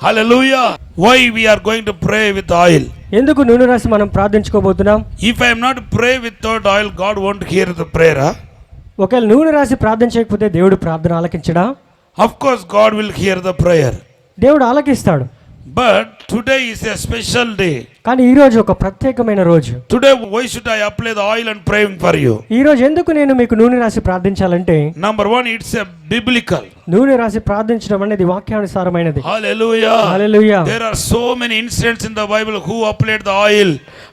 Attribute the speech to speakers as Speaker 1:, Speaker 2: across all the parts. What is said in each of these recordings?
Speaker 1: Hallelujah. Why we are going to pray with oil?
Speaker 2: ఎందుకు నూనె రాసి మనం ప్రార్థించుకోబోతున్నాం?
Speaker 1: If I am not pray without oil, God won't hear the prayer. Huh?
Speaker 2: ఒకవేళ నూనె రాసి ప్రార్థించకపోతే దేవుడు ప్రార్థన ఆలకించడా?
Speaker 1: Of course God will hear the prayer.
Speaker 2: దేవుడు ఆలకిస్తాడు.
Speaker 1: But today is a special day.
Speaker 2: కానీ ఈ రోజు ఒక ప్రత్యేకమైన రోజు.
Speaker 1: Today why should I apply the oil and praying for you?
Speaker 2: ఈ రోజు ఎందుకు నేను మీకు నూనె రాసి ప్రార్థించాలంటే,
Speaker 1: Number one, it's a biblical.
Speaker 2: నూనె రాసి ప్రార్థించడం అనేది వాక్యానుసారమైనది.
Speaker 1: Hallelujah.
Speaker 2: Hallelujah.
Speaker 1: There are so many incidents in the Bible who applied the oil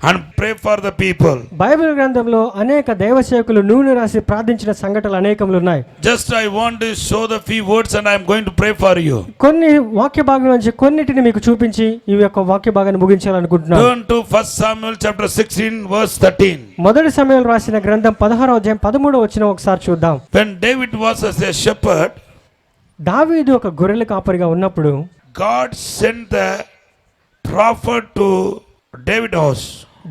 Speaker 1: and pray for the people.
Speaker 2: Bible గ్రంథంలో అనేక దైవ సేవకులు నూనె రాసి ప్రార్థించిన సంఘటనలు అనేకములు ఉన్నాయి.
Speaker 1: Just I want to show the few words and I am going to pray for you.
Speaker 2: కొన్ని వాక్య భాగం నుంచి కొన్నిటిని మీకు చూపించి ఈ యొక్క వాక్య భాగాన్ని ముగించాలనుకుంటున్నాను.
Speaker 1: Turn to 1 Samuel chapter 16 verse 13.
Speaker 2: మొదటి సమూయేలు రాసిన గ్రంథం 16వ అధ్యాయం 13వ వచనం ఒకసారి చూద్దాం.
Speaker 1: When David was as a shepherd,
Speaker 2: దావీదు ఒక గొర్రెల కాపరిగా ఉన్నప్పుడు
Speaker 1: God sent the prophet to David's house.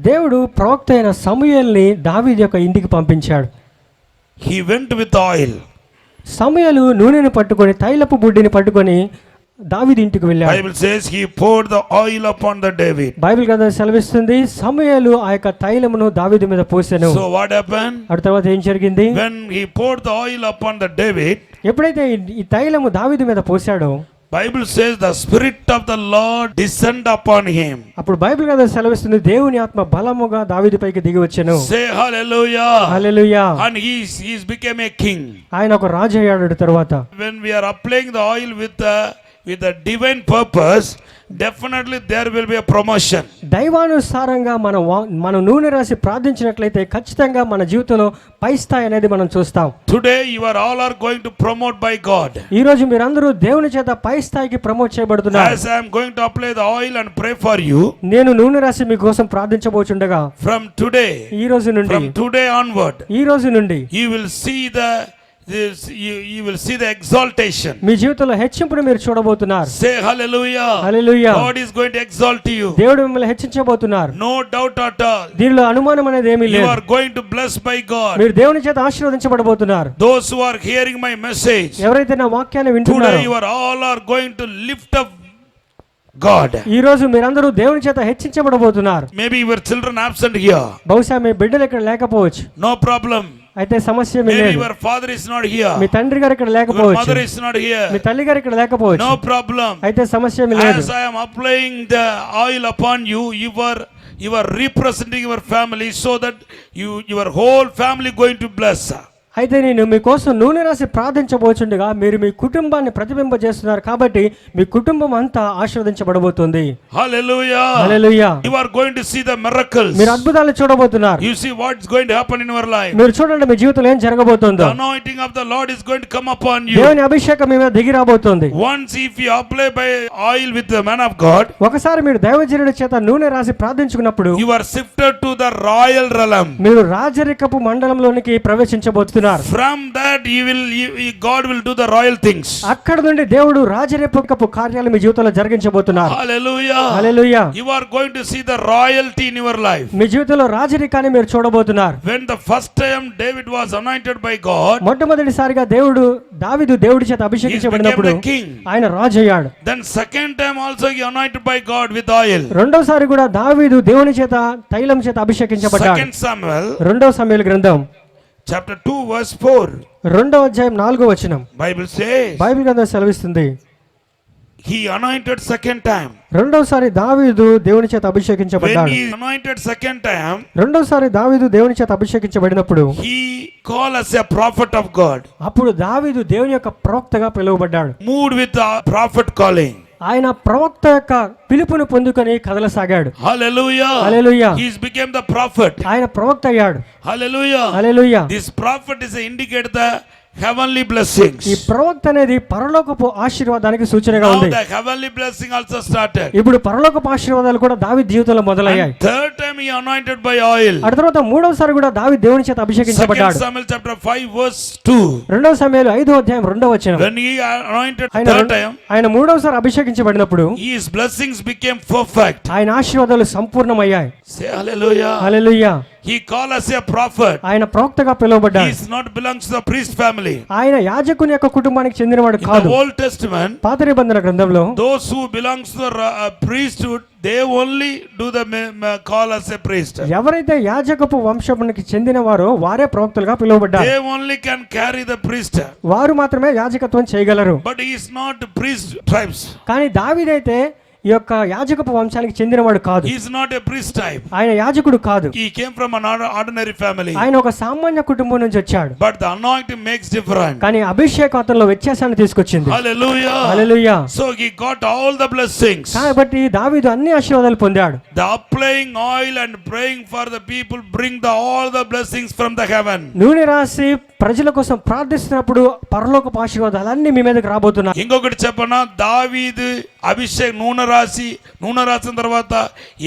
Speaker 2: దేవుడు ప్రవక్త అయిన సమూయేలుని దావీదు యొక్క ఇంటికి పంపించాడు.
Speaker 1: He went with oil.
Speaker 2: సమూయేలు నూనెను పట్టుకొని, తైలపు బుడ్డిని పట్టుకొని దావీదు ఇంటికి వెళ్ళాడు.
Speaker 1: Bible says he poured the oil upon the David.
Speaker 2: Bible గ్రంథం సెలవిస్తుంది, సమూయేలు ఆ యొక్క తైలమును దావీదు మీద పోసెను.
Speaker 1: So what happened?
Speaker 2: ఆ తర్వాత ఏం జరిగింది?
Speaker 1: When he poured the oil upon the David,
Speaker 2: ఎప్పుడైతే ఈ తైలము దావీదు మీద పోసాడో,
Speaker 1: Bible says the spirit of the Lord descend upon him.
Speaker 2: అప్పుడు బైబిల్ గ్రంథం సెలవిస్తుంది, దేవుని ఆత్మ బలముగా దావీదు పైకి దిగి వచ్చెను.
Speaker 1: Say hallelujah.
Speaker 2: Hallelujah.
Speaker 1: And he's became a king.
Speaker 2: ఆయన ఒక రాజు అయ్యాడు. తర్వాత
Speaker 1: When we are applying the oil with a divine purpose, definitely there will be a promotion.
Speaker 2: దైవానుసారంగా మనం నూనె రాసి ప్రార్థించినట్లయితే ఖచ్చితంగా మన జీవితంలో పై స్థాయి అనేది మనం చూస్తాం.
Speaker 1: Today you are all going to promote by God.
Speaker 2: ఈ రోజు మీరందరూ దేవుని చేత పై స్థాయికి promote చేయబడుతున్నారు.
Speaker 1: As I am going to apply the oil and pray for you,
Speaker 2: నేను నూనె రాసి మీకోసం ప్రార్థించబోచుండగా,
Speaker 1: from today,
Speaker 2: ఈ రోజు నుండి,
Speaker 1: from today onward,
Speaker 2: ఈ రోజు నుండి
Speaker 1: you will see you will see the exaltation.
Speaker 2: మీ జీవితంలో హెచ్చింపును మీరు చూడబోతున్నారు.
Speaker 1: Say hallelujah.
Speaker 2: Hallelujah.
Speaker 1: God is going to exalt you.
Speaker 2: దేవుడు మిమ్మల్ని హెచ్చించబోతున్నారు.
Speaker 1: No doubt at all.
Speaker 2: దీనిలో అనుమానం అనేది ఏమీ
Speaker 1: You
Speaker 2: లేదు.
Speaker 1: are going to bless by God.
Speaker 2: మీరు దేవుని చేత ఆశీర్వదించబడబోతున్నారు.
Speaker 1: Those who are hearing my message,
Speaker 2: ఎవరైతే నా వాక్యాన్ని వింటున్నారో,
Speaker 1: today you are all going to lift up God.
Speaker 2: ఈ రోజు మీరందరూ దేవుని చేత హెచ్చించబడబోతున్నారు.
Speaker 1: Maybe your children absent here.
Speaker 2: బహుశా మీ బిడ్డలు ఇక్కడ లేకపోవచ్చు.
Speaker 1: No problem.
Speaker 2: అయితే సమస్య మీ
Speaker 1: Maybe
Speaker 2: లేదు.
Speaker 1: your father is not here.
Speaker 2: మీ తండ్రి గారు ఇక్కడ
Speaker 1: Your
Speaker 2: లేకపోవచ్చు.
Speaker 1: mother is not here.
Speaker 2: మీ తల్లి గారు ఇక్కడ లేకపోవచ్చు.
Speaker 1: No problem.
Speaker 2: అయితే సమస్య మీ లేదు.
Speaker 1: As I am applying the oil upon you, you are representing your family, so that your whole family going to bless.
Speaker 2: అయితే నేను మీకోసం నూనె రాసి ప్రార్థించబోచుండగా మీరు మీ కుటుంబాన్ని ప్రతిబింబజేస్తున్నారు కాబట్టి మీ కుటుంబం అంతా ఆశీర్వదించబడబోతుంది.
Speaker 1: Hallelujah.
Speaker 2: Hallelujah.
Speaker 1: You are going to see the miracles.
Speaker 2: మీరు అద్భుతాలు చూడబోతున్నారు.
Speaker 1: You see what is going to happen in your life.
Speaker 2: మీరు చూడండి మీ జీవితంలో ఏం జరగబోతుందో.
Speaker 1: The anointing of the Lord is going to come upon you.
Speaker 2: దేవుని అభిషేకం మీ మీద దిగి రాబోతుంది.
Speaker 1: Once if you apply by oil with the man of God,
Speaker 2: ఒకసారి మీరు దైవజనుడి చేత నూనె రాసి ప్రార్థించుకున్నప్పుడు
Speaker 1: you are shifted to the royal realm.
Speaker 2: మీరు రాజరికపు మండలంలోనికి ప్రవేశించబోతున్నారు.
Speaker 1: From that God will do the royal things.
Speaker 2: అక్కడ నుండి దేవుడు రాజరికపు కార్యాలు మీ జీవితంలో జరిగించబోతున్నారు.
Speaker 1: Hallelujah.
Speaker 2: Hallelujah.
Speaker 1: You are going to see the royalty in your life.
Speaker 2: మీ జీవితంలో రాజరికాన్ని మీరు చూడబోతున్నారు.
Speaker 1: When the first time David was anointed by God,
Speaker 2: మొట్టమొదటిసారిగా దావీదు దేవుడి చేత అభిషేకించబడినప్పుడు ఆయన రాజు అయ్యాడు.
Speaker 1: then second time also he anointed by God with oil.
Speaker 2: రెండోసారి కూడా దావీదు దేవుని చేత తైలం చేత అభిషేకించబడ్డాడు.
Speaker 1: Second Samuel
Speaker 2: రెండవ సమూయేలు గ్రంథం
Speaker 1: chapter 2 verse 4.
Speaker 2: రెండవ అధ్యాయం 4వ వచనం.
Speaker 1: Bible says
Speaker 2: బైబిల్ గ్రంథం సెలవిస్తుంది,
Speaker 1: he anointed second time.
Speaker 2: రెండోసారి దావీదు దేవుని చేత
Speaker 1: When
Speaker 2: అభిషేకించబడ్డాడు.
Speaker 1: he anointed second time,
Speaker 2: రెండోసారి దావీదు దేవుని చేత అభిషేకించబడినప్పుడు
Speaker 1: he called as a prophet of God.
Speaker 2: అప్పుడు దావీదు దేవుని యొక్క ప్రవక్తగా పిలువబడ్డాడు.
Speaker 1: Moved with the prophet calling.
Speaker 2: ఆయన ప్రవక్త యొక్క పిలుపును పొందుకొని కదలసాగాడు.
Speaker 1: Hallelujah.
Speaker 2: Hallelujah.
Speaker 1: He became the prophet.
Speaker 2: ఆయన ప్రవక్త అయ్యాడు.
Speaker 1: Hallelujah.
Speaker 2: Hallelujah.
Speaker 1: This prophet is indicate the heavenly blessings.
Speaker 2: ఈ ప్రవక్త అనేది పరలోకపు ఆశీర్వాదానికి సూచనగా
Speaker 1: Now
Speaker 2: ఉంది.
Speaker 1: the heavenly blessing also started.
Speaker 2: ఇప్పుడు పరలోకపు ఆశీర్వాదాలు కూడా దావీదు జీవితంలో మొదలయ్యాయి.
Speaker 1: Third time he anointed by oil.
Speaker 2: ఆ తర్వాత మూడవసారి కూడా దావీదు దేవుని చేత
Speaker 1: 2
Speaker 2: అభిషేకించబడ్డాడు.
Speaker 1: Samuel chapter 5 verse 2.
Speaker 2: రెండవ సమూయేలు 5వ అధ్యాయం 2వ వచనం.
Speaker 1: When he anointed third time,
Speaker 2: ఆయన మూడవసారి అభిషేకించబడినప్పుడు
Speaker 1: his blessings became perfect.
Speaker 2: ఆయన ఆశీర్వాదాలు సంపూర్ణమయ్యాయి.
Speaker 1: Say hallelujah.
Speaker 2: Hallelujah.
Speaker 1: He called as a prophet.
Speaker 2: ఆయన ప్రవక్తగా
Speaker 1: He
Speaker 2: పిలువబడ్డాడు.
Speaker 1: is not belongs to the priest family.
Speaker 2: ఆయన యాజకుని యొక్క కుటుంబానికి చెందినవాడు
Speaker 1: In
Speaker 2: కాదు.
Speaker 1: the Old Testament,
Speaker 2: పాత నిబంధన గ్రంథంలో
Speaker 1: those who belongs to the priesthood, they only do the call as a priest.
Speaker 2: ఎవరైతే యాజకపు వంశమునికి చెందినవారో వారే ప్రవక్తలుగా పిలువబడ్డారు.
Speaker 1: They only can carry the priest.
Speaker 2: వారు మాత్రమే యాజకత్వం చేయగలరు.
Speaker 1: But he is not priest tribes.
Speaker 2: కానీ దావీదైతే ఈ యొక్క యాజకపు వంశానికి చెందినవాడు కాదు.
Speaker 1: He is not a priest type.
Speaker 2: ఆయన యాజకుడు కాదు.
Speaker 1: He came from an ordinary family.
Speaker 2: ఆయన ఒక సామాన్య కుటుంబం నుంచి వచ్చాడు.
Speaker 1: But the anointing makes difference.
Speaker 2: కానీ అభిషేకం అతనిలో వ్యత్యాసాన్ని తీసుకొచ్చింది.
Speaker 1: Hallelujah.
Speaker 2: Hallelujah.
Speaker 1: So he got all the blessings.
Speaker 2: కాబట్టి దావీదు అన్ని ఆశీర్వాదాలు పొందాడు.
Speaker 1: The applying oil and praying for the people bring all the blessings from the heaven.
Speaker 2: నూనె రాసి ప్రజల కోసం ప్రార్థిస్తున్నప్పుడు పరలోకపు ఆశీర్వాదాలన్నీ మీ మీదకి రాబోతున్నాయి.
Speaker 1: ఇంకొకటి చెప్పనా, దావీదు నూనె రాసిన తర్వాత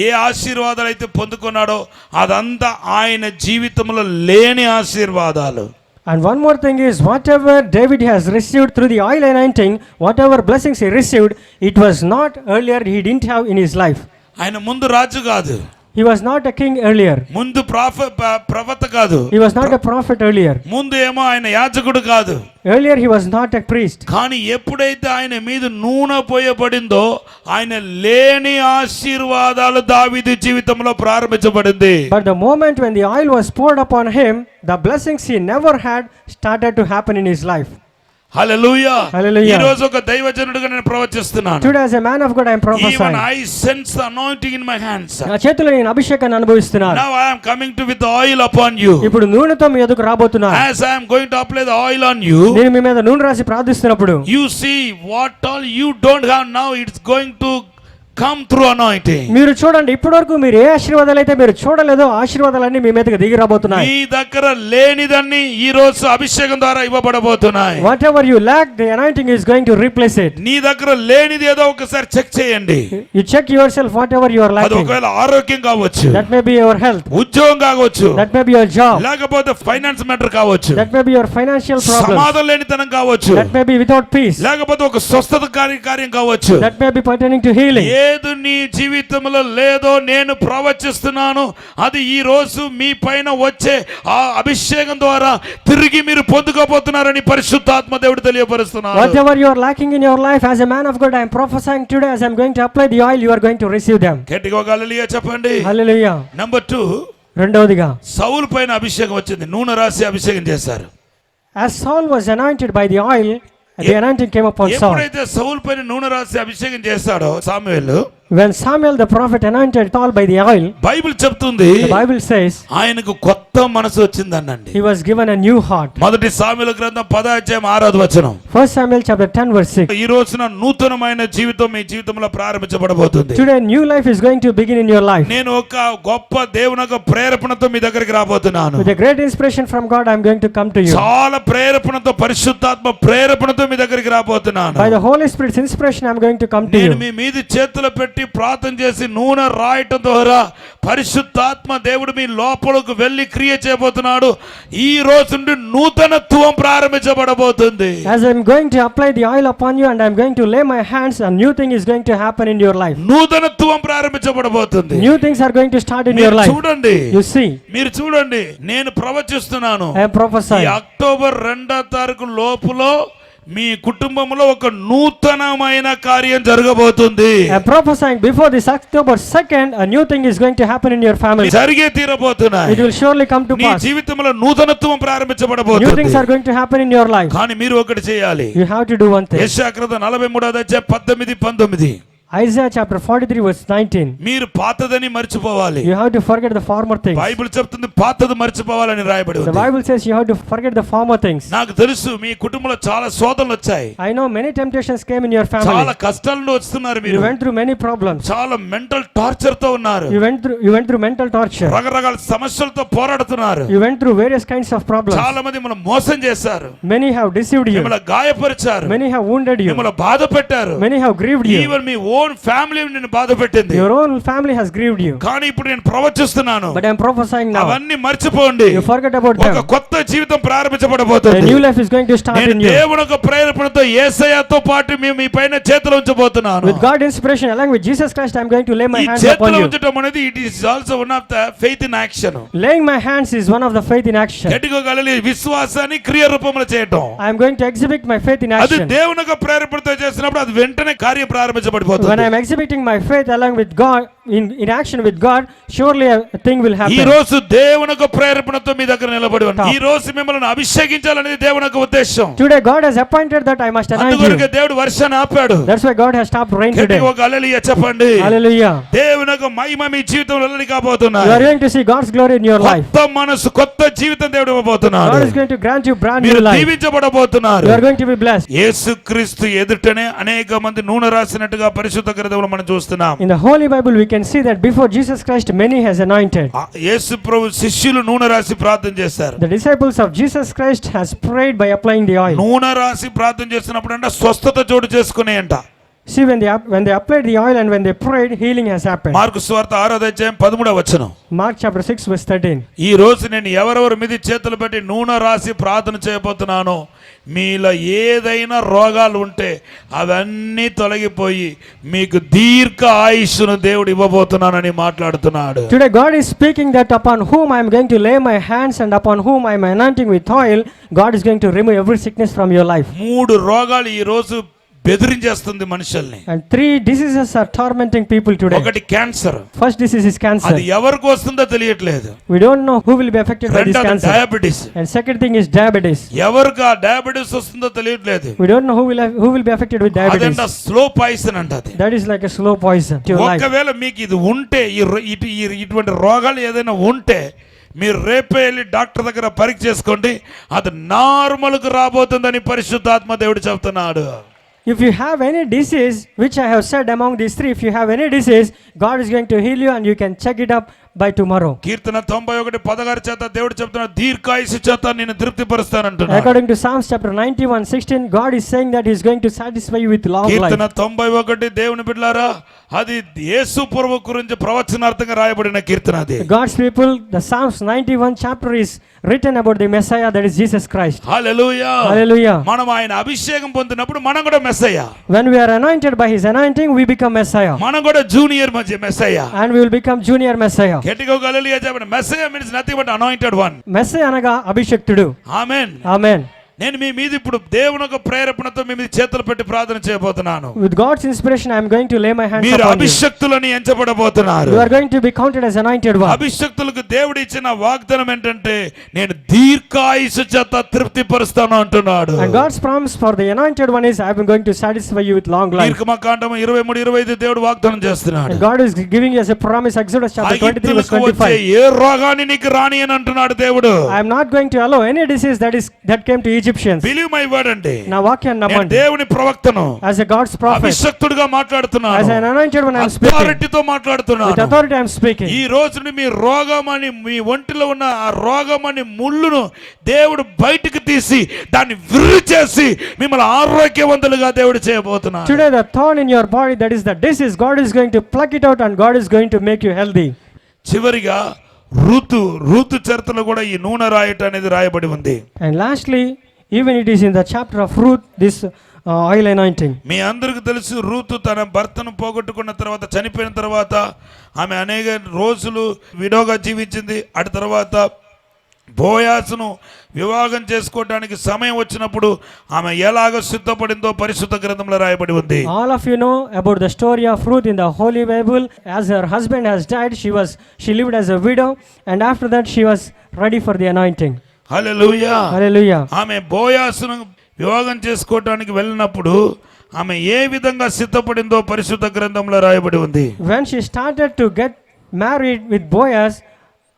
Speaker 1: ఏ ఆశీర్వాదాలు అయితే పొందుకున్నాడో అదంతా ఆయన జీవితంలో లేని ఆశీర్వాదాలు.
Speaker 2: And one more thing is, whatever David has received through the oil anointing, whatever blessings he received, it was not earlier, he didn't have in his life.
Speaker 1: ఆయన ముందు రాజు కాదు.
Speaker 2: He was not a king earlier.
Speaker 1: ముందు ప్రవక్త కాదు.
Speaker 2: He was not a prophet earlier.
Speaker 1: ముందు ఏమో ఆయన యాజకుడు కాదు.
Speaker 2: Earlier he was not a priest.
Speaker 1: కానీ ఎప్పుడైతే ఆయన మీద నూనె పోయబడిందో ఆయన లేని ఆశీర్వాదాలు దావీదు జీవితంలో ప్రారంభించబడింది.
Speaker 2: But the moment when the oil was poured upon him, the blessings he never had started to happen in his life.
Speaker 1: Hallelujah.
Speaker 2: Hallelujah.
Speaker 1: ఈ రోజు ఒక దైవజనుడిగా నేను ప్రవచిస్తున్నాను.
Speaker 2: Today as a man of God I am
Speaker 1: Even
Speaker 2: prophesying.
Speaker 1: I sense the anointing in my hands.
Speaker 2: నా చేతిలో నేను అభిషేకాన్ని అనుభవిస్తున్నాను.
Speaker 1: Now I am coming to with the oil upon you.
Speaker 2: ఇప్పుడు నూనెతో మీ ఎదుగు రాబోతున్నాను.
Speaker 1: As I am going to apply the oil on you,
Speaker 2: నేను మీ మీద నూనె రాసి ప్రార్థిస్తున్నప్పుడు
Speaker 1: you see what all you don't have now, it's going to come through anointing.
Speaker 2: మీరు చూడండి, ఇప్పటివరకు మీరు ఏ ఆశీర్వాదాలు అయితే మీరు చూడలేదో ఆశీర్వాదాలన్నీ మీ మీదకి దిగి రాబోతున్నాయి.
Speaker 1: మీ దగ్గర లేనిదన్నీ ఈ రోజు అభిషేకం ద్వారా ఇవ్వబడబోతున్నాయి.
Speaker 2: Whatever you lack, the anointing is going to replace it.
Speaker 1: నీ దగ్గర లేనిది ఏదో ఒకసారి చెక్ చేయండి.
Speaker 2: You check yourself whatever you are
Speaker 1: అది
Speaker 2: lacking.
Speaker 1: ఒకవేళ ఆరోగ్యం కావచ్చు,
Speaker 2: That may be your health.
Speaker 1: ఉద్యోగం కావచ్చు,
Speaker 2: That may be your job.
Speaker 1: లేకపోతే ఫైనాన్స్ మ్యాటర్ కావచ్చు,
Speaker 2: That may be your financial problems.
Speaker 1: సమాధానం లేనితనం కావచ్చు,
Speaker 2: That may be without peace.
Speaker 1: లేకపోతే ఒక స్వస్థత కార్యం కావచ్చు.
Speaker 2: That may be pertaining to healing.
Speaker 1: ఏది నీ జీవితంలో లేదో నేను ప్రవచిస్తున్నాను, అది ఈ రోజు మీ పైన వచ్చే ఆ అభిషేకం ద్వారా తిరిగి మీరు పొందుకోబోతున్నారని పరిశుద్ధాత్మ దేవుడు తెలియపరుస్తున్నారు.
Speaker 2: Whatever you are lacking in your life, as a man of God I am prophesying today, as I am going to apply the oil, you are going to receive them.
Speaker 1: గట్టిగా ఒక హల్లెలూయా చెప్పండి.
Speaker 2: Hallelujah.
Speaker 1: నంబర్ 2,
Speaker 2: రెండవదిగా
Speaker 1: సౌలు పైన అభిషేకం వచ్చింది, నూనె రాసి అభిషేకం చేశారు.
Speaker 2: as Saul was anointed by the oil, the anointing came upon Saul.
Speaker 1: ఎప్పుడైతే సౌలు పైన నూనె రాసి అభిషేకం చేశాడో సమూయేలు,
Speaker 2: When Samuel the prophet anointed Saul by the oil,
Speaker 1: Bible చెప్తుంది
Speaker 2: the Bible says
Speaker 1: ఆయనకు కొత్త మనసు వచ్చిందనండి.
Speaker 2: he was given a new heart.
Speaker 1: మొదటి సాముయేలు గ్రంథం 10వ అధ్యాయం 6వ వచనం.
Speaker 2: 1 Samuel chapter 10 verse 6.
Speaker 1: ఈ రోజున నూతనమైన జీవితం మీ జీవితంలో ప్రారంభించబడబోతుంది.
Speaker 2: Today new life is going to begin in your life.
Speaker 1: నేను ఒక గొప్ప దేవుని యొక్క ప్రేరేపణతో మీ దగ్గరికి రాబోతున్నాను.
Speaker 2: With a great inspiration from God I am going to come to you.
Speaker 1: చాలా ప్రేరేపణతో, పరిశుద్ధాత్మ ప్రేరేపణతో మీ దగ్గరికి రాబోతున్నాను.
Speaker 2: By the Holy Spirit's inspiration I am going to come to
Speaker 1: నేను
Speaker 2: you.
Speaker 1: మీ మీద చేతులు పెట్టి ప్రార్థన చేసి నూనె రాయటం ద్వారా పరిశుద్ధాత్మ దేవుడు మీ లోపలకు వెళ్ళి క్రియ చేయబోతున్నాడు. ఈ రోజు నుండి నూతనత్వం ప్రారంభించబడబోతుంది.
Speaker 2: As I am going to apply the oil upon you and I am going to lay my hands, a new thing is going to happen in your life.
Speaker 1: నూతనత్వం ప్రారంభించబడబోతుంది.
Speaker 2: New things are going to start in your
Speaker 1: మీరు
Speaker 2: life.
Speaker 1: చూడండి,
Speaker 2: You see,
Speaker 1: మీరు చూడండి, నేను ప్రవచిస్తున్నాను.
Speaker 2: I am prophesying.
Speaker 1: ఈ October 2వ తారీఖు లోపులో మీ కుటుంబంలో ఒక నూతనమైన కార్యం జరగబోతుంది.
Speaker 2: I am prophesying before this October 2nd, a new thing is going to happen in your family.
Speaker 1: జరిగే తీరబోతున్నాయి.
Speaker 2: It will surely come to
Speaker 1: నీ
Speaker 2: pass.
Speaker 1: జీవితంలో నూతనత్వం
Speaker 2: New
Speaker 1: ప్రారంభించబడబోతుంది.
Speaker 2: things are going to happen in your life.
Speaker 1: కానీ మీరు ఒకటి చేయాలి.
Speaker 2: You have to do one thing.
Speaker 1: యెషయా గ్రంథం 43వ అధ్యాయం 18, 19.
Speaker 2: Isaiah chapter 43 verse 19.
Speaker 1: మీరు పాతదని మర్చిపోవాలి.
Speaker 2: You have to forget the former things.
Speaker 1: Bible చెప్తుంది పాతది మర్చిపోవాలని రాయబడి
Speaker 2: The
Speaker 1: ఉంది.
Speaker 2: Bible says you have to forget the former things.
Speaker 1: నాకు తెలుసు మీ కుటుంబంలో చాలా శోధనలు వచ్చాయి.
Speaker 2: I know many temptations came in your
Speaker 1: చాలా
Speaker 2: family.
Speaker 1: కష్టాలను వస్తున్నారు
Speaker 2: You
Speaker 1: మీరు.
Speaker 2: went through many problems.
Speaker 1: చాలా మెంటల్ టార్చర్ తో ఉన్నారు.
Speaker 2: You went through mental torture.
Speaker 1: రకరకాల సమస్యలతో పోరాడుతున్నారు.
Speaker 2: You went through various kinds of problems.
Speaker 1: చాలా మంది మిమ్మల్ని మోసం చేశారు.
Speaker 2: Many have deceived you.
Speaker 1: మిమ్మల్ని గాయపరిచారు.
Speaker 2: Many have wounded you.
Speaker 1: మిమ్మల్ని బాధ పెట్టారు.
Speaker 2: Many have grieved you.
Speaker 1: Even me own family నిన్ను బాధ పెట్టింది,
Speaker 2: Your own family has grieved you.
Speaker 1: కానీ ఇప్పుడు నేను ప్రవచిస్తున్నాను,
Speaker 2: But I am prophesying now.
Speaker 1: అవన్నీ మర్చిపోండి.
Speaker 2: You forget about
Speaker 1: ఒక
Speaker 2: them.
Speaker 1: కొత్త జీవితం
Speaker 2: A
Speaker 1: ప్రారంభించబడబోతుంది.
Speaker 2: new life is going to start
Speaker 1: నేను
Speaker 2: in you.
Speaker 1: దేవుని యొక్క ప్రేరేపణతో యేసయ్యతో పాటు మేము మీ పైన చేతులు ఉంచబోతున్నాను.
Speaker 2: With God's inspiration, along with Jesus Christ, I am going to lay my
Speaker 1: ఈ
Speaker 2: hands upon
Speaker 1: చేతులు
Speaker 2: you.
Speaker 1: ఉంచడం అనేది it is also one of the faith in action.
Speaker 2: Laying my hands is one of the faith in action.
Speaker 1: గట్టిగా గలలి విశ్వాసాన్ని క్రియ రూపంలో చేయటం.
Speaker 2: I am going to exhibit my faith in
Speaker 1: అది
Speaker 2: action.
Speaker 1: దేవుని యొక్క ప్రేరేపణతో చేసినప్పుడు అది వెంటనే కార్యం
Speaker 2: When
Speaker 1: ప్రారంభించబడిపోతుంది.
Speaker 2: I am exhibiting my faith along with God, in action with God, surely a thing will
Speaker 1: ఈ
Speaker 2: happen.
Speaker 1: రోజు దేవుని యొక్క ప్రేరేపణతో మీ దగ్గర నిలబడి ఉన్నాను. ఈ రోజు మిమ్మల్ని అభిషేకించాలనేది దేవుని యొక్క ఉద్దేశం.
Speaker 2: Today God has appointed that I must anoint
Speaker 1: అందుకొరకే
Speaker 2: you.
Speaker 1: దేవుడు వర్షాన్ని ఆపాడు.
Speaker 2: That's why God has stopped rain today.
Speaker 1: గట్టిగా ఒక హల్లెలూయా చెప్పండి.
Speaker 2: Hallelujah.
Speaker 1: దేవుని యొక్క మహిమ మీ జీవితంలో వెల్లడి కాబోతున్నది.
Speaker 2: You are going to see God's glory in your life.
Speaker 1: కొత్త మనసు, కొత్త జీవితం దేవుడు ఇవ్వబోతున్నాడు.
Speaker 2: God is going to grant you brand new
Speaker 1: మీరు
Speaker 2: life.
Speaker 1: దీవించబడబోతున్నారు.
Speaker 2: You are going to be blessed.
Speaker 1: యేసుక్రీస్తు ఎదుటనే అనేక మంది నూనె రాసినట్టుగా పరిశుద్ధ గ్రంథంలో మనం చూస్తున్నాం.
Speaker 2: In the Holy Bible we can see that before Jesus Christ many has anointed.
Speaker 1: యేసు ప్రభు శిష్యులు నూనె రాసి ప్రార్థన చేశారు.
Speaker 2: The disciples of Jesus Christ has prayed by applying the oil.
Speaker 1: నూనె రాసి ప్రార్థన చేస్తున్నప్పుడు అంటే స్వస్థత చోటు చేసుకునే అంట.
Speaker 2: See, when they applied the oil and when they prayed, healing has happened.
Speaker 1: Mark సువార్త 6:13.
Speaker 2: Mark chapter 6 verse 13.
Speaker 1: ఈ రోజు నేను ఎవరెవరి మీద చేతులు పెట్టి నూనె రాసి ప్రార్థన చేయబోతున్నానో మీలో ఏదైనా రోగాలు ఉంటే అవన్నీ తొలగిపోయి మీకు దీర్ఘ ఆయుష్ను దేవుడు ఇవ్వబోతున్నానని మాట్లాడుతున్నాడు.
Speaker 2: Today God is speaking that upon whom I am going to lay my hands and upon whom I am anointing with oil, God is going to remove every sickness from your life.
Speaker 1: 3 రోగాలు ఈ రోజు బెదిరించేస్తుంది మనుషుల్ని.
Speaker 2: And 3 diseases are tormenting people today.
Speaker 1: ఒకటి cancer.
Speaker 2: First disease is cancer.
Speaker 1: అది ఎవరికి వస్తుందో తెలియట్లేదు.
Speaker 2: We don't know who will be affected by this cancer.
Speaker 1: Diabetes.
Speaker 2: And second thing is diabetes.
Speaker 1: ఎవరికి ఆ డయాబెటిస్ వస్తుందో తెలియట్లేదు.
Speaker 2: We don't know who will be affected with diabetes.
Speaker 1: అదంట slow poison అంటది.
Speaker 2: That is like a slow poison to your life.
Speaker 1: ఒకవేళ మీకు ఇది ఉంటే ఇటువంటి రోగాలు ఏదైనా ఉంటే మీరు రేపే వెళ్ళి డాక్టర్ దగ్గర పరీక్ష చేసుకోండి, అది నార్మల్కు రాబోతుందని పరిశుద్ధాత్మ దేవుడు చెప్తున్నాడు.
Speaker 2: If you have any disease, which I have said among these 3, if you have any disease, God is going to heal you and you can check it up by tomorrow.
Speaker 1: కీర్తన 91:16 చేత దేవుడు చెప్తున్నాడు, దీర్ఘాయుష్షు చేత నిన్ను తృప్తిపరుస్తానంటున్నాడు.
Speaker 2: According to Psalms chapter 91:16, God is saying that He is going to satisfy you with long life.
Speaker 1: కీర్తన 91 దేవుని బిడ్డలారా, అది యేసు ప్రభువు గురించి ప్రవచనార్థంగా రాయబడిన కీర్తన అది.
Speaker 2: God's people, the Psalms 91 chapter is written about the Messiah, that is Jesus Christ.
Speaker 1: Hallelujah.
Speaker 2: Hallelujah.
Speaker 1: మనం ఆయన అభిషేకం పొందినప్పుడు మనం కూడా Messiah.
Speaker 2: When we are anointed by His anointing, we become Messiah.
Speaker 1: మనం కూడా junior Messiah.
Speaker 2: And we will become junior Messiah.
Speaker 1: గట్టిగా హల్లెలూయా చెప్పండి. Messiah means nothing but anointed one.
Speaker 2: Messiah anaga abhishektudu.
Speaker 1: Amen.
Speaker 2: Amen.
Speaker 1: నేను మీ మీద ఇప్పుడు దేవుని యొక్క ప్రేరేపణతో మీ మీద చేతులు పెట్టి ప్రార్థన చేయబోతున్నాను.
Speaker 2: With God's inspiration, I am going to lay my hands
Speaker 1: మీరు
Speaker 2: upon you.
Speaker 1: అభిషక్తులని ఎంచబడబోతున్నారు.
Speaker 2: You are going to be counted as anointed one.
Speaker 1: అభిషక్తులకు దేవుడు ఇచ్చిన వాగ్దానం ఏంటంటే నేను దీర్ఘాయుష్షు చేత తృప్తిపరుస్తాను అంటున్నాడు.
Speaker 2: And God's promise for the anointed one is, I am going to satisfy you with long life.
Speaker 1: నిర్గమకాండము 23:25 దేవుడు వాగ్దానం చేస్తున్నాడు.
Speaker 2: And God is giving you as a promise, Exodus chapter 23 verse 25.
Speaker 1: ఏ రోగాన్ని నీకు రాని అని అంటున్నాడు దేవుడు.
Speaker 2: I am not going to allow any disease that came to Egyptians.
Speaker 1: Believe my word అండి.
Speaker 2: నా వాక్యాన్ని నమ్మండి.
Speaker 1: దేవుని ప్రవక్తను,
Speaker 2: as a God's prophet,
Speaker 1: అభిషక్తుడిగా మాట్లాడుతున్నాను.
Speaker 2: as an anointed one, I am speaking.
Speaker 1: అథారిటీతో మాట్లాడుతున్నాను.
Speaker 2: With authority I am speaking.
Speaker 1: ఈ రోజు మీ రోగమని, మీ ఒంటిలో ఉన్న ఆ రోగమని ముళ్ళును దేవుడు బయటికి తీసి దాన్ని విర్రు చేసి మిమ్మల్ని ఆరోగ్యవంతులుగా దేవుడు చేయబోతున్నాడు.
Speaker 2: Today the thorn in your body, that is the disease, God is going to pluck it out and God is going to make you healthy.
Speaker 1: చివరిగా ఋతు చరిత్రలో కూడా ఈ నూనె రాయట అనేది రాయబడి ఉంది.
Speaker 2: And lastly, even it is in the chapter of Ruth, this oil anointing.
Speaker 1: మీ అందరికీ తెలుసు, రూతు తన భర్తను పోగొట్టుకున్న తర్వాత, చనిపోయిన తర్వాత ఆమె అనేక రోజులు విడోగా జీవించింది. అటు తర్వాత బోయాసును వివాహం చేసుకోవడానికి సమయం వచ్చినప్పుడు ఆమె ఎలాగ సిద్ధపడిందో పరిశుద్ధ గ్రంథంలో రాయబడి ఉంది.
Speaker 2: All of you know about the story of Ruth in the Holy Bible. As her husband has died, she lived as a widow, and after that she was ready for the anointing.
Speaker 1: Hallelujah.
Speaker 2: Hallelujah.
Speaker 1: ఆమె బోయాసును వివాహం చేసుకోవడానికి వెళ్ళినప్పుడు ఆమె ఏ విధంగా సిద్ధపడిందో పరిశుద్ధ గ్రంథంలో రాయబడి ఉంది.
Speaker 2: When she started to get married with Boaz,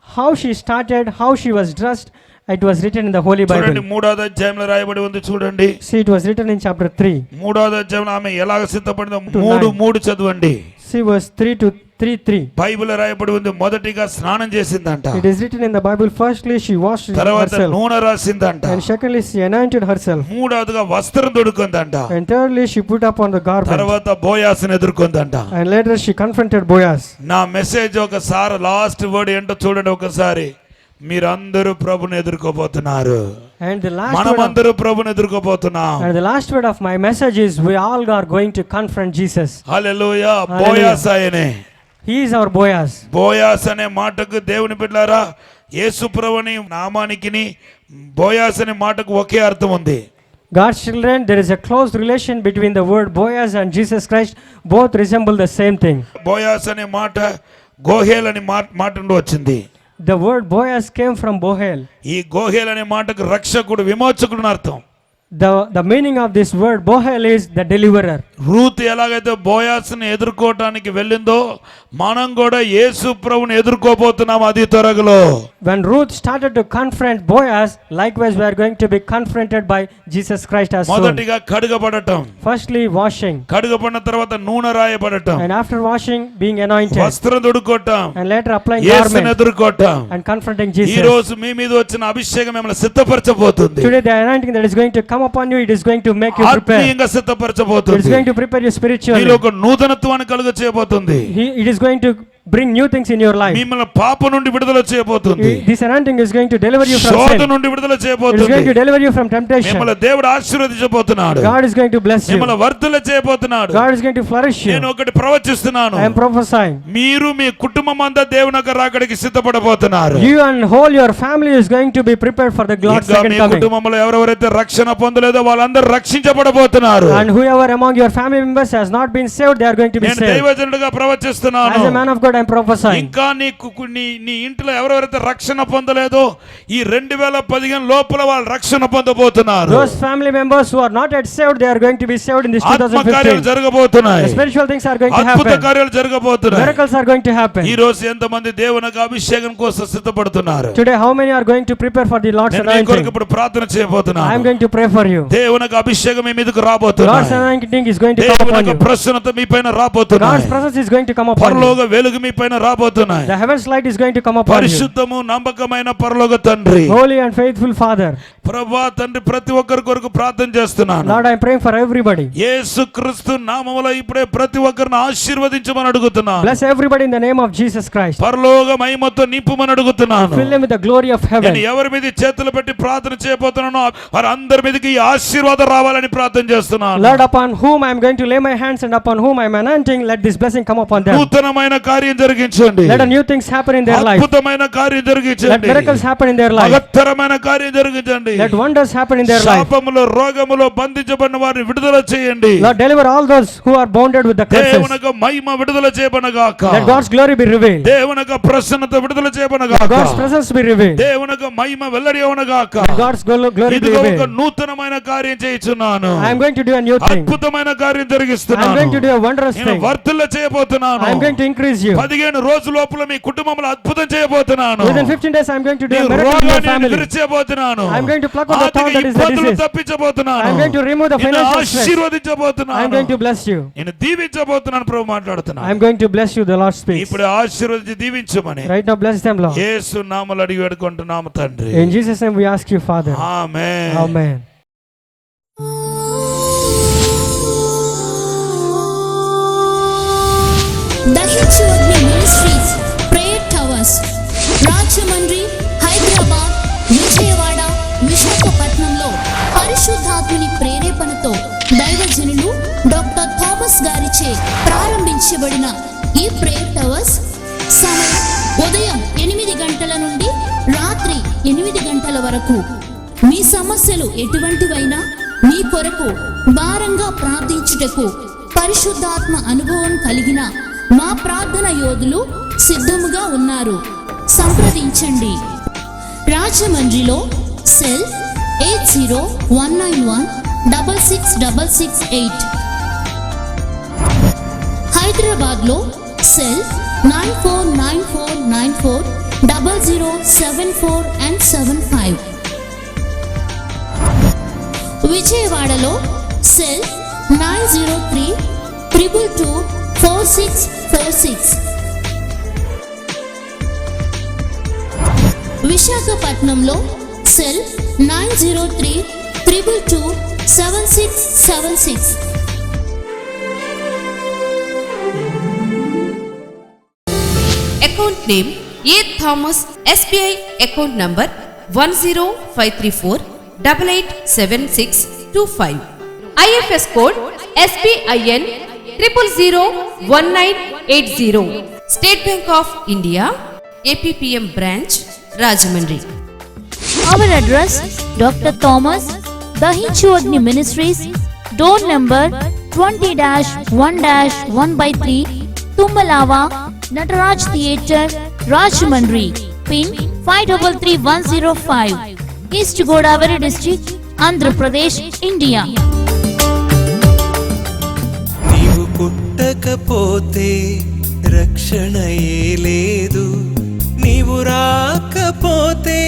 Speaker 2: how she started, how she was dressed, it was written in the Holy Bible.
Speaker 1: చూడండి, 3వ అధ్యాయంలో రాయబడి ఉంది చూడండి.
Speaker 2: See, it was written in chapter 3.
Speaker 1: 3వ అధ్యాయంలో ఆమె ఎలాగ సిద్ధపడిందో 3 చదవండి.
Speaker 2: See verse 3 to 3:3.
Speaker 1: బైబిల్ రాయబడి ఉంది, మొదటిగా స్నానం చేసిందంట,
Speaker 2: It is written in the Bible, firstly she washed
Speaker 1: తర్వాత
Speaker 2: herself,
Speaker 1: నూనె రాసిందంట,
Speaker 2: and secondly she anointed herself,
Speaker 1: మూడవదిగా వస్త్రం తొడుక్కుందంట,
Speaker 2: and thirdly she put upon the garment,
Speaker 1: తర్వాత బోయాసుని ఎదుర్కొందంట.
Speaker 2: and later she confronted Boaz.
Speaker 1: నా మెసేజ్ ఒకసారి లాస్ట్ వర్డ్ ఏంటో చూడండి ఒకసారి. మీరందరూ ప్రభుని ఎదుర్కోబోతున్నారు,
Speaker 2: And the last word
Speaker 1: మనమందరూ ప్రభుని ఎదుర్కోబోతున్నాం.
Speaker 2: and the last word of my message is we all are going to confront Jesus.
Speaker 1: Hallelujah. Boaz ఆయనే.
Speaker 2: He is our Boaz.
Speaker 1: Boaz అనే మాటకు దేవుని బిడ్డలారా, యేసు ప్రభుని నామానికి బోయాస్ అనే మాటకు ఒకే అర్థం ఉంది.
Speaker 2: God's children, there is a close relation between the word Boaz and Jesus Christ. Both resemble the same thing.
Speaker 1: Boaz అనే మాట గోహేల్ అనే మాట నుండి వచ్చింది.
Speaker 2: The word Boaz came from Bohel.
Speaker 1: ఈ గోహేల్ అనే మాటకు రక్షకుడు, విమోచకుడు అని అర్థం.
Speaker 2: The meaning of this word Bohel is the deliverer.
Speaker 1: Ruth ఎలాగైతే బోయాస్ని ఎదుర్కోవటానికి వెళ్ళిందో, మనం కూడా యేసు ప్రభుని ఎదుర్కోబోతున్నాం అది త్వరలో.
Speaker 2: When Ruth started to confront Boaz, likewise we are going to be confronted by Jesus Christ as soon.
Speaker 1: మొదటిగా కడుగబడటం,
Speaker 2: Firstly washing,
Speaker 1: కడుగబడిన తర్వాత నూనె రాయబడటం,
Speaker 2: and after washing being anointed,
Speaker 1: వస్త్రం తొడుక్కోవటం,
Speaker 2: and later applying
Speaker 1: యేసుని
Speaker 2: garment
Speaker 1: ఎదుర్కోవటం.
Speaker 2: and confronting
Speaker 1: ఈ
Speaker 2: Jesus.
Speaker 1: రోజు మీ మీద వచ్చిన అభిషేకం మిమ్మల్ని సిద్ధపరచబోతుంది.
Speaker 2: Today the anointing that is going to come upon you, it is going to make you prepare.
Speaker 1: ఆత్మీయంగా
Speaker 2: It is
Speaker 1: సిద్ధపరచబోతుంది.
Speaker 2: going to prepare you
Speaker 1: మీలో
Speaker 2: spiritually.
Speaker 1: ఒక నూతనత్వాన్ని కలుగ చేయబోతుంది.
Speaker 2: It is going to bring new things in your life.
Speaker 1: మిమ్మల్ని పాప నుండి విడుదల చేయబోతుంది.
Speaker 2: This anointing is going to deliver you from
Speaker 1: శోధన
Speaker 2: sin.
Speaker 1: నుండి విడుదల
Speaker 2: It is
Speaker 1: చేయబోతుంది.
Speaker 2: going to deliver you from temptation.
Speaker 1: మిమ్మల్ని దేవుడు ఆశీర్వదించబోతున్నాడు.
Speaker 2: God is going to bless you.
Speaker 1: మిమ్మల్ని వర్ధల చేయబోతున్నాడు.
Speaker 2: God is going to flourish you.
Speaker 1: నేను ఒకటి ప్రవచిస్తున్నాను,
Speaker 2: I am prophesying.
Speaker 1: మీరు మీ కుటుంబం అంతా దేవుని యొక్క రాకడికి సిద్ధపడబోతున్నారు.
Speaker 2: You and whole your family is going to be prepared for the Lord's
Speaker 1: ఇంకా
Speaker 2: second
Speaker 1: మీ
Speaker 2: coming.
Speaker 1: కుటుంబంలో ఎవరెవరైతే రక్షణ పొందలేదో వాళ్ళందరూ రక్షించబడబోతున్నారు.
Speaker 2: And whoever among your family members has not been saved, they are going to be
Speaker 1: నేను
Speaker 2: saved.
Speaker 1: దైవజనుడిగా ప్రవచిస్తున్నాను.
Speaker 2: As a man of God, I am prophesying.
Speaker 1: ఇంకా నీ ఇంట్లో ఎవరెవరైతే రక్షణ పొందలేదో ఈ 2015 లోపల వాళ్ళు రక్షణ పొందబోతున్నారు.
Speaker 2: Those family members who are not yet saved, they are going to be saved in this
Speaker 1: ఆత్మ కార్యాలు
Speaker 2: 2015.
Speaker 1: జరగబోతున్నాయి.
Speaker 2: The spiritual things are going to
Speaker 1: అద్భుత
Speaker 2: happen.
Speaker 1: కార్యాలు జరగబోతున్నాయి.
Speaker 2: Miracles are going to happen.
Speaker 1: ఈ రోజు ఎంతమంది దేవునికి అభిషేకం కోసం సిద్ధపడుతున్నారు?
Speaker 2: Today, how many are going to prepare for the Lord's
Speaker 1: నేను మీ కొరకు
Speaker 2: anointing?
Speaker 1: ఇప్పుడు ప్రార్థన
Speaker 2: I am
Speaker 1: చేయబోతున్నాను.
Speaker 2: going to pray for you.
Speaker 1: దేవునికి అభిషేకం మీ మీదకు
Speaker 2: God's
Speaker 1: రాబోతున్నాయి.
Speaker 2: anointing is going to come upon
Speaker 1: దేవునికి
Speaker 2: you.
Speaker 1: ప్రసన్నత మీ పైన రాబోతున్నాయి.
Speaker 2: God's presence is going to come upon you.
Speaker 1: పరలోక వెలుగు మీ పైన రాబోతున్నాయి.
Speaker 2: The heaven's light is going to come upon you.
Speaker 1: పరిశుద్ధము నమ్మకమైన పరలోక తండ్రి,
Speaker 2: Holy and faithful Father,
Speaker 1: ప్రభువా తండ్రి, ప్రతి ఒక్కరి కొరకు ప్రార్థన చేస్తున్నాను.
Speaker 2: Lord, I am praying for everybody.
Speaker 1: యేసుక్రీస్తు నామములో ఇప్పుడే ప్రతి ఒక్కరిని ఆశీర్వదించమని అడుగుతున్నాను.
Speaker 2: Bless everybody in the name of Jesus Christ.
Speaker 1: పరలోక మహిమతో నింపుమని అడుగుతున్నాను.
Speaker 2: Fill them with the glory of heaven.
Speaker 1: నేను ఎవరి మీద చేతులు పెట్టి ప్రార్థన చేయబోతున్నానో వారందరి మీదకి ఈ ఆశీర్వాదం రావాలని ప్రార్థన చేస్తున్నాను.
Speaker 2: Lord, upon whom I am going to lay my hands and upon whom I am anointing, let this blessing come upon them.
Speaker 1: నూతనమైన కార్యం జరిగించండి.
Speaker 2: Let a new things happen in their life.
Speaker 1: అద్భుతమైన కార్యం
Speaker 2: Let
Speaker 1: జరిగించండి.
Speaker 2: miracles happen in their life.
Speaker 1: మహత్తరమైన కార్యం జరిగించండి.
Speaker 2: Let wonders happen in their life.
Speaker 1: శాపములో రోగములో బంధించబడిన వారిని విడుదల చేయండి.
Speaker 2: Lord, deliver all those who are bounded with the curses.
Speaker 1: దేవునికి మహిమ విడుదల చేయబడగాక.
Speaker 2: Let God's glory be revealed.
Speaker 1: దేవునికి ప్రసన్నత విడుదల చేయబడగాక.
Speaker 2: God's presence be revealed.
Speaker 1: దేవునికి మహిమ వెల్లడి అవనగాక.
Speaker 2: Let God's glory be
Speaker 1: ఇదిగో ఒక
Speaker 2: revealed.
Speaker 1: నూతనమైన కార్యం చేయుచున్నాను.
Speaker 2: I am going to do a new thing.
Speaker 1: అద్భుతమైన కార్యం
Speaker 2: I am
Speaker 1: జరిగిస్తున్నాను.
Speaker 2: going to do a wondrous
Speaker 1: నేను
Speaker 2: thing.
Speaker 1: వర్ధల చేయబోతున్నాను.
Speaker 2: I am going to increase you.
Speaker 1: 15 రోజుల లోపల మీ కుటుంబంలో అద్భుతం చేయబోతున్నాను.
Speaker 2: Within 15 days, I am going to do
Speaker 1: me
Speaker 2: a miracle in your
Speaker 1: రోగాన్ని
Speaker 2: family.
Speaker 1: విడిచేయబోతున్నాను.
Speaker 2: I am going to pluck out the thorn that is the
Speaker 1: ఇబ్బందులు
Speaker 2: disease.
Speaker 1: తప్పించబోతున్నాను.
Speaker 2: I am going to remove the
Speaker 1: నిన్ను
Speaker 2: financial stress.
Speaker 1: ఆశీర్వదించబోతున్నాను.
Speaker 2: I am going to bless you.
Speaker 1: నేను దీవించబోతున్నాను. ప్రభు మాట్లాడుతున్నాను.
Speaker 2: I am going to bless you, the Lord speaks.
Speaker 1: ఇప్పుడు ఆశీర్వదించి దీవించమని
Speaker 2: Right now, bless them, Lord.
Speaker 1: యేసు నామములో అడిగి వేడుకుంటున్నాము తండ్రి.
Speaker 2: In Jesus' name we ask you, Father.
Speaker 1: Amen.
Speaker 2: Amen.
Speaker 3: దహించు అగ్ని ministries, prayer towers, Rajahmundry, Hyderabad, Vijayawada, విశాఖపట్నంలో పరిశుద్ధాత్ముని ప్రేరేపణతో దైవజనులు డాక్టర్ థామస్ గారిచే ప్రారంభించబడిన ఈ ప్రేయర్ టవర్స్ సమయం ఉదయం 8 గంటల నుండి రాత్రి 8 గంటల వరకు. మీ సమస్యలు ఎటువంటివైనా మీ కొరకు భారంగా ప్రార్థించుటకు పరిశుద్ధాత్మ అనుభవం కలిగిన మా ప్రార్థన యోధులు సిద్ధముగా ఉన్నారు. సంప్రదించండి. రాజమండ్రిలో సెల్ 8019166668, హైదరాబాద్లో సెల్ 9494940074 and 75, విజయవాడలో సెల్ 903224646, విశాఖపట్నంలో cell 903-222-7676.
Speaker 4: Account name A Thomas, SBI account number 10534887625. IFS code SBIN 0001980. State bank of India APPM branch Rajahmundry.
Speaker 5: Our address Dr. Thomas Dahichuagni Ministries, door number 20-1-1/3, Tumbalava, Nataraj Theatre, Rajahmundry, pin 533105, East Godavari District, Andhra Pradesh, India.
Speaker 6: నీవు పుట్టకపోతే రక్షణయే లేదు, నీవు రాకపోతే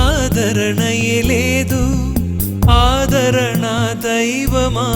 Speaker 6: ఆదరణయే లేదు. ఆదరణ దైవమా